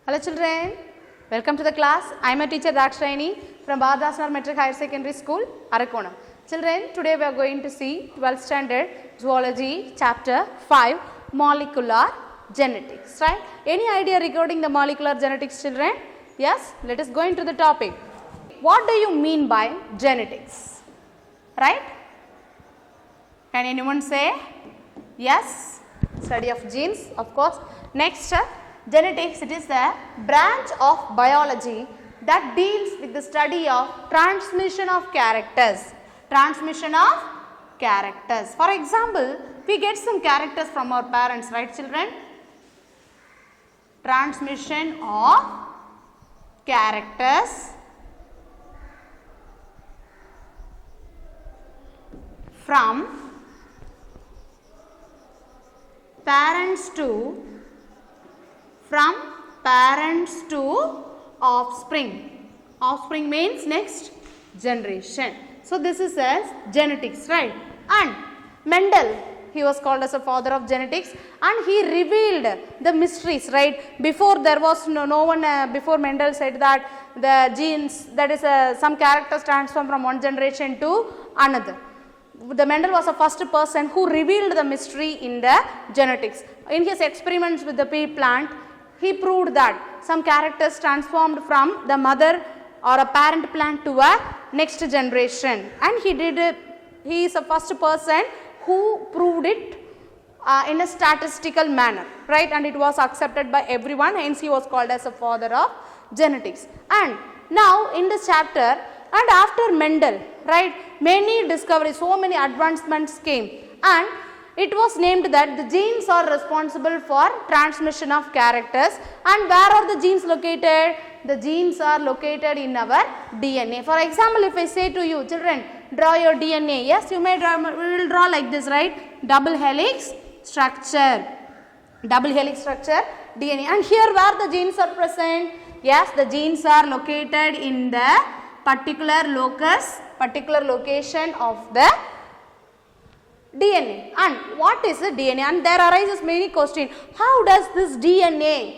Hello children, welcome to the class. I am a teacher Dakshrayani from Bhadasnar Metric Higher Secondary School, Arakonam. Children, today we are going to see 12th standard zoology chapter 5 molecular genetics, right? Any idea regarding the molecular genetics, children? Yes, let us go into the topic. What do you mean by genetics? Right? Can anyone say? Yes, study of genes, of course. Next, genetics, it is a branch of biology that deals with the study of transmission of characters. Transmission of characters. For example, we get some characters from our parents, right children? Transmission of characters from parents to offspring. Offspring means next generation. So this is as genetics, right? And Mendel, he was called as a father of genetics, and he revealed the mysteries, right? Before there was no one, before Mendel said that the genes, that is some characters transform from one generation to another. The Mendel was the first person who revealed the mystery in the genetics. In his experiments with the pea plant, he proved that some characters transformed from the mother or a parent plant to a next generation, and he is the first person who proved it in a statistical manner, right? And it was accepted by everyone, hence he was called as a father of genetics. And now in this chapter, and after Mendel, right, many discoveries, so many advancements came, and it was named that the genes are responsible for transmission of characters. And where are the genes located? The genes are located in our DNA. For example, if I say to you, children, draw your DNA. Yes, you may draw, we will draw like this, right? Double helix structure. Double helix structure, DNA. And here where the genes are present? Yes, the genes are located in the particular locus, particular location of the DNA. And what is the DNA? And there arises many questions. How does this DNA,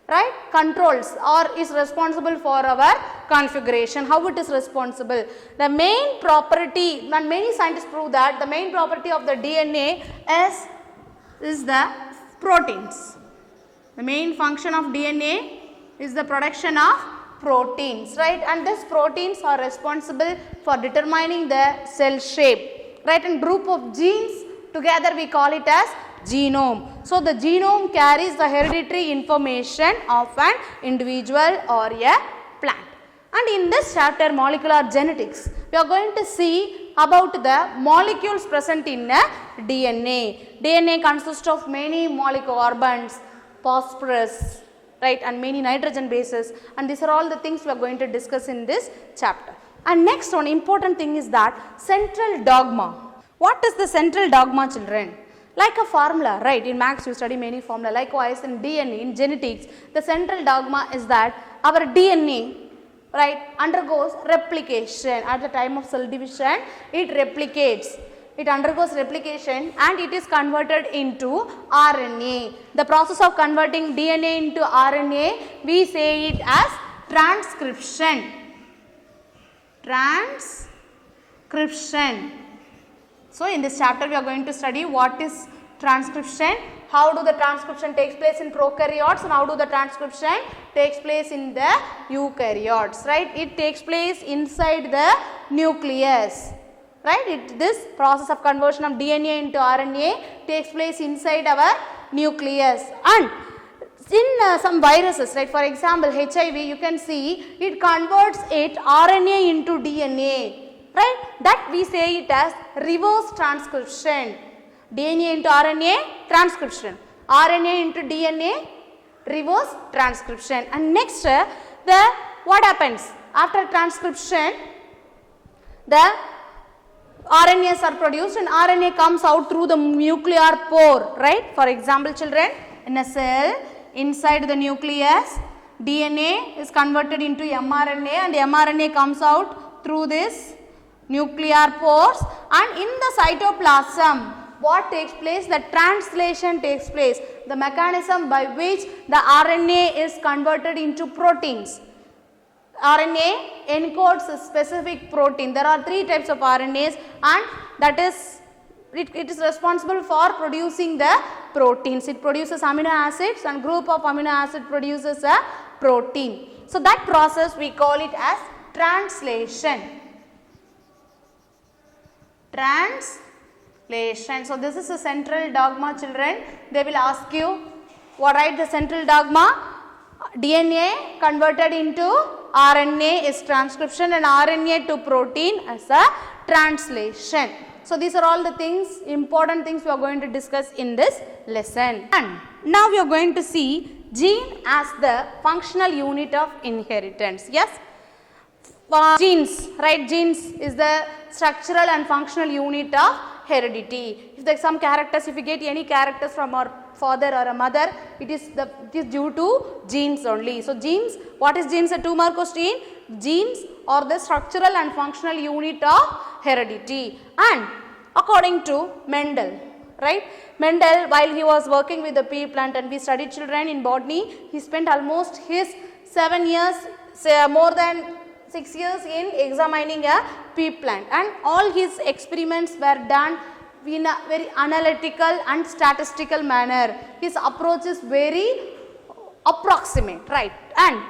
right, controls or is responsible for our configuration? How it is responsible? The main property, and many scientists prove that the main property of the DNA is the proteins. The main function of DNA is the production of proteins, right? And these proteins are responsible for determining the cell shape, right? And group of genes together we call it as genome. So the genome carries the hereditary information of an individual or a plant. And in this chapter, molecular genetics, we are going to see about the molecules present in a DNA. DNA consists of many molecular carbons, phosphorus, right, and many nitrogen bases, and these are all the things we are going to discuss in this chapter. And next one important thing is that central dogma. What is the central dogma, children? Like a formula, right? In maths you study many formula. Likewise in DNA, in genetics, the central dogma is that our DNA, right, undergoes replication. At the time of cell division, it replicates. It undergoes replication and it is converted into RNA. The process of converting DNA into RNA, we say it as transcription. Transcription. So in this chapter we are going to study what is transcription, how do the transcription takes place in prokaryotes, and how do the transcription takes place in the eukaryotes, right? It takes place inside the nucleus, right? This process of conversion of DNA into RNA takes place inside our nucleus. And in some viruses, right, for example HIV, you can see it converts its RNA into DNA, right? That we say it as reverse transcription. DNA into RNA, transcription. RNA into DNA, reverse transcription. And next, what happens after transcription? The RNAs are produced and RNA comes out through the nuclear pore, right? For example, children, in a cell, inside the nucleus, DNA is converted into mRNA and mRNA comes out through this nuclear pores, and in the cytoplasm what takes place? The translation takes place, the mechanism by which the RNA is converted into proteins. RNA encodes a specific protein. There are 3 types of RNAs, and that is it is responsible for producing the proteins. It produces amino acids, and group of amino acid produces a protein. So that process we call it as translation. Translation. So this is a central dogma, children. They will ask you, what write the central dogma? DNA converted into RNA is transcription, and RNA to protein as a translation. So these are all the things, important things we are going to discuss in this lesson. And now we are going to see gene as the functional unit of inheritance. Yes, genes, right? Genes is the structural and functional unit of heredity. If there are some characters, if we get any characters from our father or a mother, it is due to genes only. So genes, what is genes? A 2-mark question. Genes are the structural and functional unit of heredity. And according to Mendel, right? Mendel, while he was working with the pea plant, and we studied, children, in botany, he spent almost his 7 years, more than 6 years in examining a pea plant, and all his experiments were done in a very analytical and statistical manner. His approach is very approximate, right? And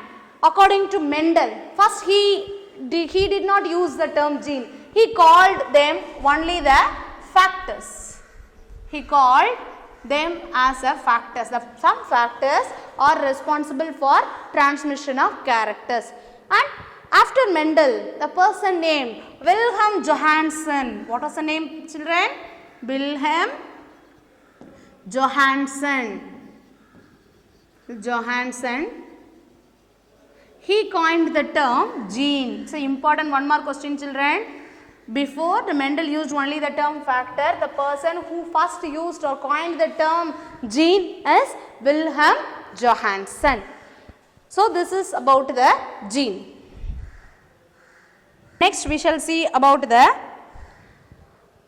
according to Mendel, first he did not use the term gene. He called them only the factors. He called them as a factors. Some factors are responsible for transmission of characters. And after Mendel, the person named Wilhelm Johannsen. What was the name, children? Wilhelm Johannsen. He coined the term gene. It's an important 1-mark question, children. Before the Mendel used only the term factor, the person who first used or coined the term gene is Wilhelm Johannsen. So this is about the gene. Next we shall see about the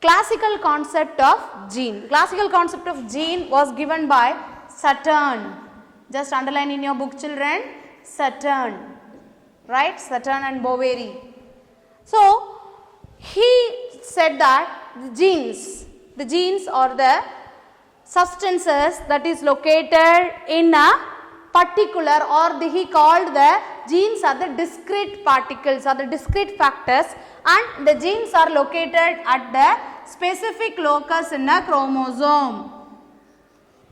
classical concept of gene. Classical concept of gene was given by Saturn. Just underline in your book, children. Saturn, right? Saturn and Boveri. So he said that the genes are the substances that is located in a particular, or he called the genes are the discrete particles or the discrete factors, and the genes are located at the specific locus in a chromosome.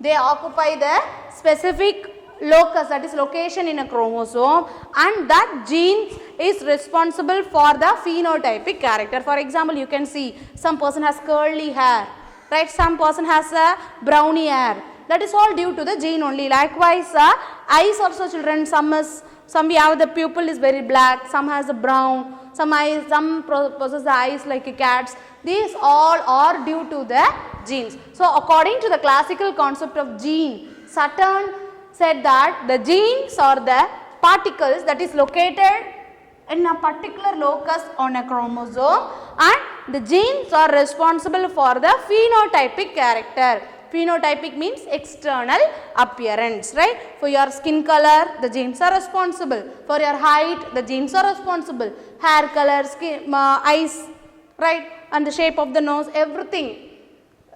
They occupy the specific locus, that is location in a chromosome, and that gene is responsible for the phenotypic character. For example, you can see some person has curly hair, right? Some person has a browny hair. That is all due to the gene only. Likewise, eyes also, children, some we have the pupil is very black, some has a brown, some possess the eyes like a cat's. These all are due to the genes. So according to the classical concept of gene, Saturn said that the genes are the particles that is located in a particular locus on a chromosome, and the genes are responsible for the phenotypic character. Phenotypic means external appearance, right? For your skin color, the genes are responsible. For your height, the genes are responsible. Hair color, skin, eyes, right? And the shape of the nose, everything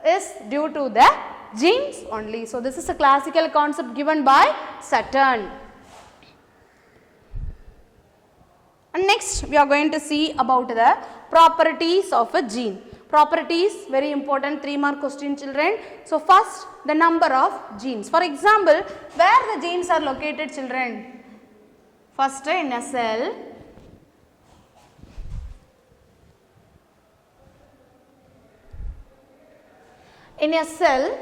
is due to the genes only. So this is a classical concept given by Saturn. And next we are going to see about the properties of a gene. Properties, very important 3-mark question, children. So first, the number of genes. For example, where the genes are located, children? First, in a cell. In a cell,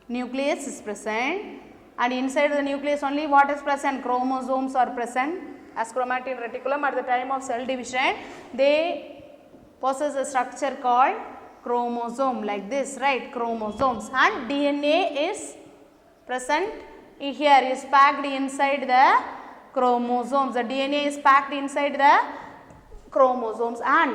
nucleus is present, and inside the nucleus only what is present? Chromosomes are present. As chromatin reticulum, at the time of cell division, they possess a structure called chromosome, like this, right? Chromosomes, and DNA is present here, is packed inside the chromosomes. The DNA is packed inside the chromosomes, and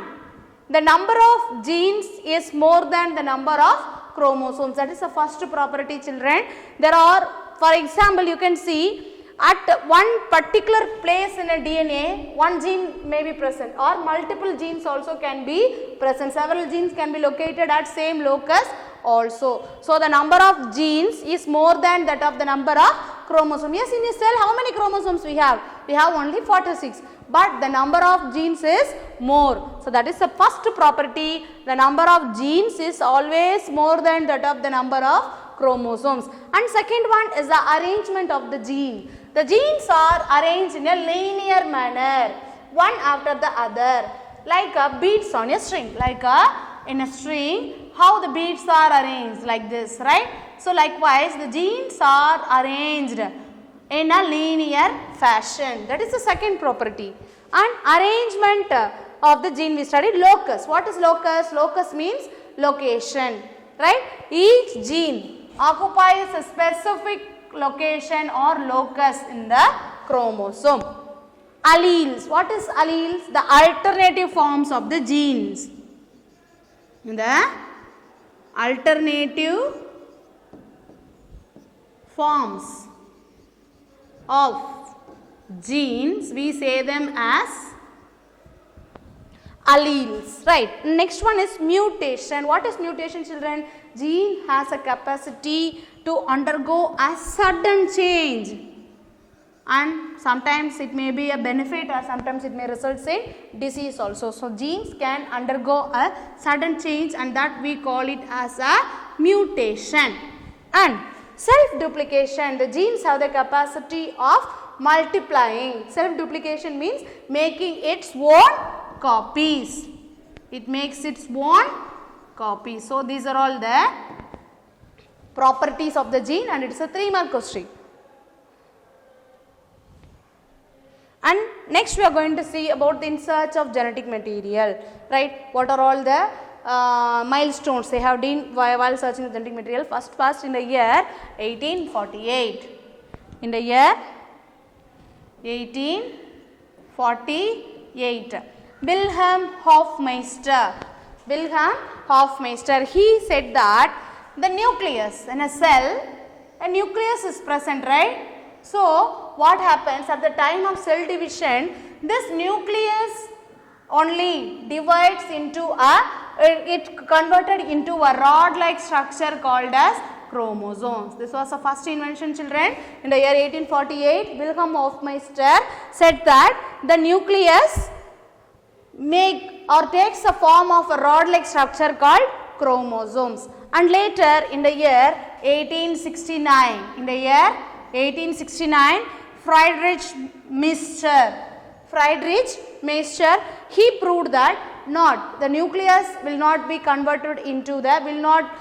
the number of genes is more than the number of chromosomes. That is the first property, children. There are, for example, you can see at one particular place in a DNA, one gene may be present or multiple genes also can be present. Several genes can be located at same locus also. So, the number of genes is more than that of the number of chromosomes. Yes, in a cell, how many chromosomes we have? We have only 46, but the number of genes is more. So, that is the first property. The number of genes is always more than that of the number of chromosomes. And second one is the arrangement of the gene. The genes are arranged in a linear manner, one after the other, like beads on a string, in a string, how the beads are arranged like this, right? So, likewise, the genes are arranged in a linear fashion. That is the second property. And arrangement of the gene we studied locus. What is locus? Locus means location, right? Each gene occupies a specific location or locus in the chromosome. Alleles. What is alleles? The alternative forms of the genes. The alternative forms of genes, we say them as alleles, right? Next one is mutation. What is mutation, children? Gene has a capacity to undergo a sudden change, and sometimes it may be a benefit or sometimes it may result in disease also. So, genes can undergo a sudden change, and that we call it as a mutation. And self-duplication, the genes have the capacity of multiplying. Self-duplication means making its own copies. It makes its own copies. So, these are all the properties of the gene, and it is a 3-mark question. And next we are going to see about the in search of genetic material, right? What are all the milestones they have done while searching the genetic material? First in the year 1848. In the year 1848, Wilhelm Hofmeister, he said that the nucleus in a cell, a nucleus is present, right? So, what happens at the time of cell division, this nucleus only divides into it converted into a rod-like structure called as chromosomes. This was the first invention, children. In the year 1848, Wilhelm Hofmeister said that the nucleus takes the form of a rod-like structure called chromosomes. And later in the year 1869, Friedrich Meister, he proved that the nucleus will not be converted into will not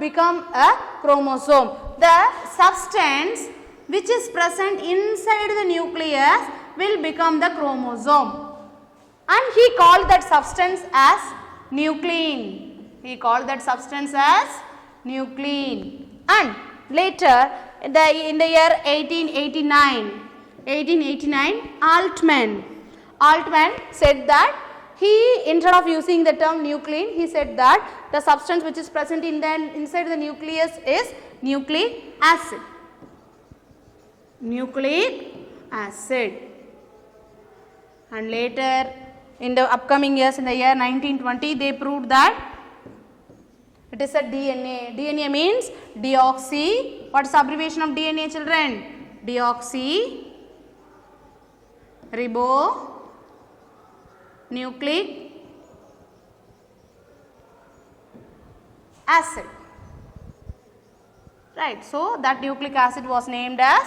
become a chromosome. The substance which is present inside the nucleus will become the chromosome. And he called that substance as nuclein. And later in the year 1889, Altman said that instead of using the term nuclein, he said that the substance which is present inside the nucleus is nucleic acid. And later in the upcoming years, in the year 1920, they proved that it is a DNA. DNA means deoxy. What is the abbreviation of DNA, children? Deoxyribonucleic acid. Right. So, that nucleic acid was named as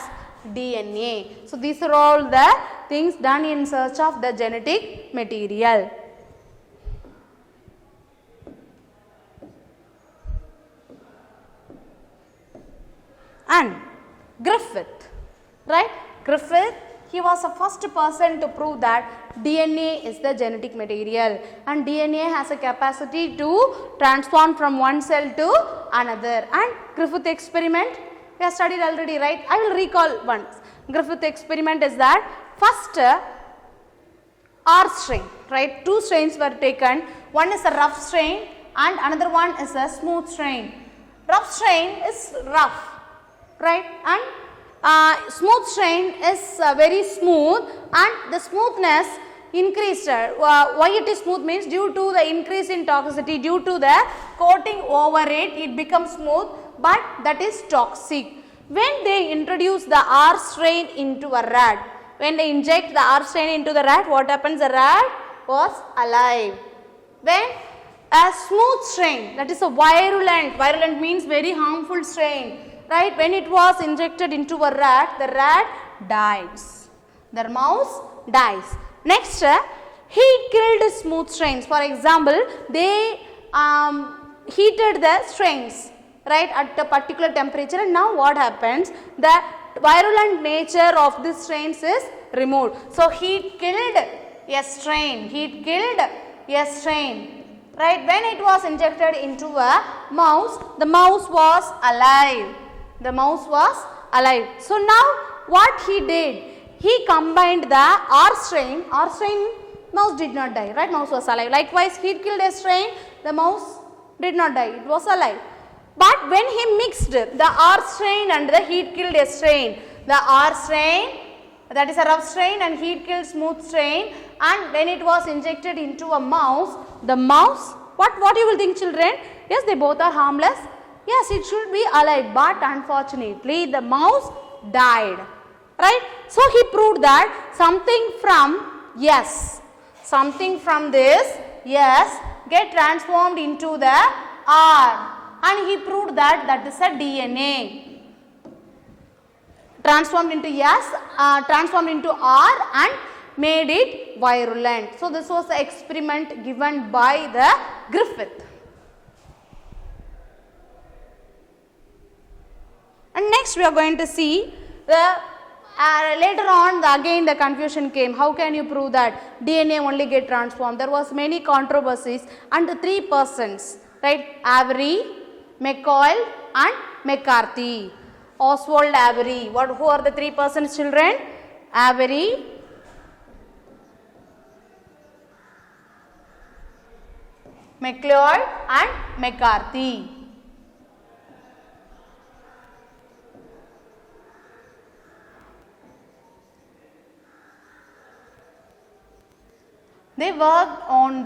DNA. So, these are all the things done in search of the genetic material. And Griffith, right? Griffith, he was the first person to prove that DNA is the genetic material, and DNA has a capacity to transform from one cell to another. And Griffith experiment, we have studied already, right? I will recall once. Griffith experiment is that first R string, right? Two strains were taken. One is a rough strain and another one is a smooth strain. Rough strain is rough, right? And smooth strain is very smooth, and the smoothness increased. Why it is smooth means due to the increase in toxicity, due to the coating over it, it becomes smooth, but that is toxic. When they introduce the R strain into a rat, when they inject the R strain into the rat, what happens? The rat was alive. When a smooth strain, that is a virulent means very harmful strain, right? When it was injected into a rat, the rat dies, the mouse dies. Next, heat killed smooth strains. For example, they heated the strains, right, at a particular temperature, and now what happens? The virulent nature of these strains is removed. So, heat killed a strain, right? When it was injected into a mouse, the mouse was alive. So, now what he did? He combined the R strain, mouse did not die, right? Mouse was alive. Likewise, heat killed a strain, the mouse did not die, it was alive. But when he mixed the R strain and the heat killed a strain, the R strain, that is a rough strain, and heat killed smooth strain, and when it was injected into a mouse, the mouse, what you will think, children? Yes, they both are harmless. Yes, it should be alive, but unfortunately the mouse died, right? So he proved that something from this S get transformed into the R, and he proved that that is a DNA. Transformed into S, transformed into R, and made it virulent. So this was the experiment given by the Griffith. And next we are going to see the later on again the confusion came. How can you prove that DNA only get transformed? There was many controversies, and 3 persons, right? Avery, McCoy and McCarthy. Oswald Avery. Who are the 3 persons, children? Avery, McLeod and McCarthy. They reworked on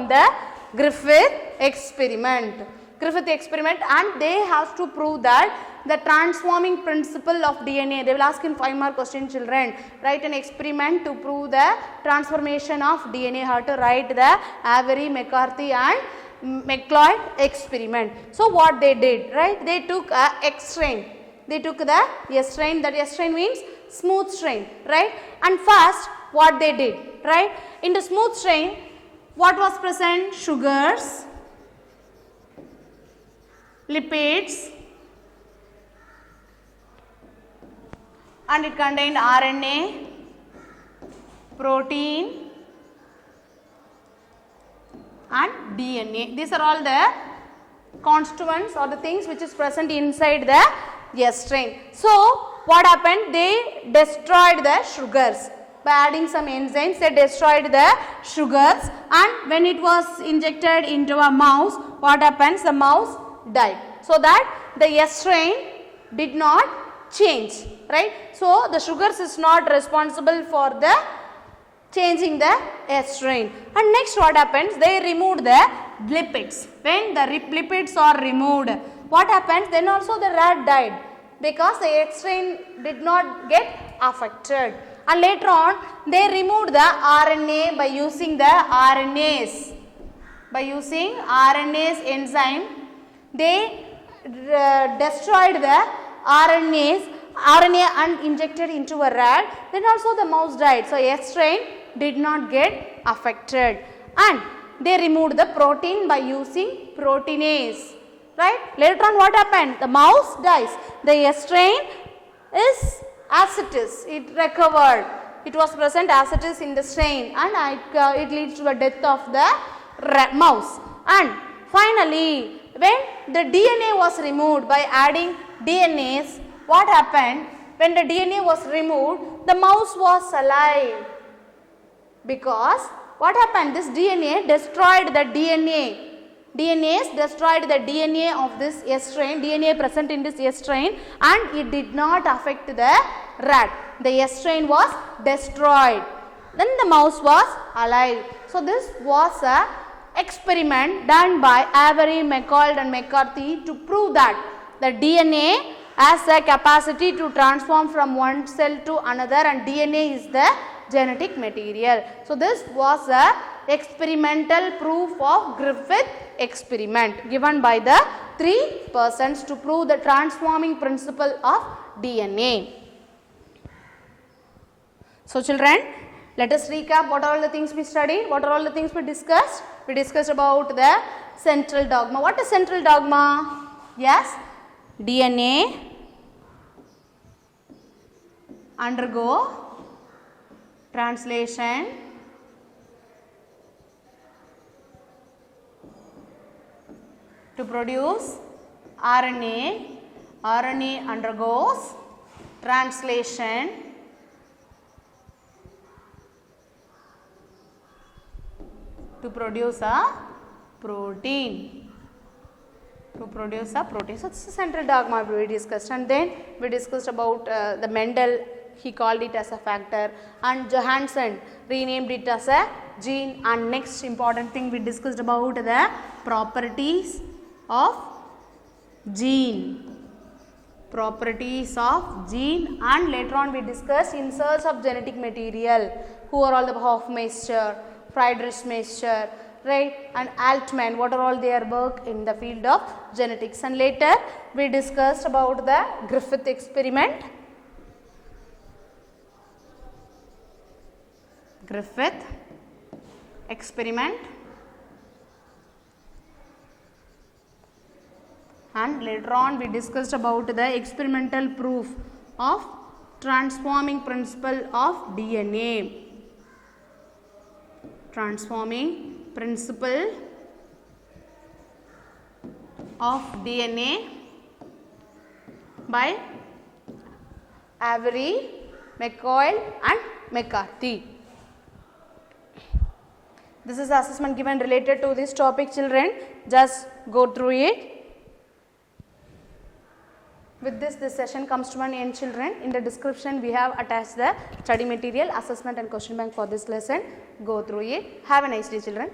the Griffith experiment, and they have to prove that the transforming principle of DNA. They will ask in 5 more questions, children. Write an experiment to prove the transformation of DNA. How to write the Avery, McCarthy and McLeod experiment. So what they did, right? They took a X strain. They took the S strain. That S strain means smooth strain, right? And first what they did, right? In the smooth strain, what was present? Sugars, lipids, and it contained RNA, protein and DNA. These are all the constituents or the things which is present inside the S strain. So what happened? They destroyed the sugars. By adding some enzymes, they destroyed the sugars, and when it was injected into a mouse, what happens? The mouse died. So that the S strain did not change, right? So the sugars is not responsible for the changing the S strain. And next what happens? They removed the lipids. When the lipids are removed, what happens? Then also the rat died, because the X strain did not get affected. And later on they removed the RNA by using the RNase. By using RNase enzyme, they destroyed the RNA and injected into a rat. Then also the mouse died. So S strain did not get affected. And they removed the protein by using proteinase. Right? Later on what happened? The mouse dies. The S strain is as it is. It recovered. It was present as it is in the strain, and it leads to a death of the mouse. And finally, when the DNA was removed by adding DNase, what happened? When the DNA was removed, the mouse was alive, because what happened? This DNA destroyed the DNA. DNAs destroyed the DNA of this S strain, DNA present in this S strain, and it did not affect the rat. The S strain was destroyed. Then the mouse was alive. So this was a experiment done by Avery, McCoy and McCarthy to prove that the DNA has a capacity to transform from one cell to another, and DNA is the genetic material. So this was a experimental proof of Griffith experiment given by the 3 persons to prove the transforming principle of DNA. So children, let us recap what are all the things we studied, what are all the things we discussed. We discussed about the central dogma. What is central dogma? Yes, DNA undergo translation to produce RNA. RNA undergoes translation to produce a protein. So this is the central dogma we discussed, and then we discussed about the Mendel. He called it as a factor, and Johansson renamed it as a gene. And next important thing we discussed about the properties of gene. And later on we discussed in search of genetic material. Who are all the Hofmeister, Friedrich Meister, right, and Altman, what are all their work in the field of genetics. And later we discussed about the Griffith experiment. And later on we discussed about the experimental proof of transforming principle of DNA. Transforming principle of DNA by Avery, McCoy and McCarthy. This is the assessment given related to this topic, children. Just go through it. With this session comes to an end, children. In the description we have attached the study material, assessment and question bank for this lesson. Go through it. Have a nice day, children.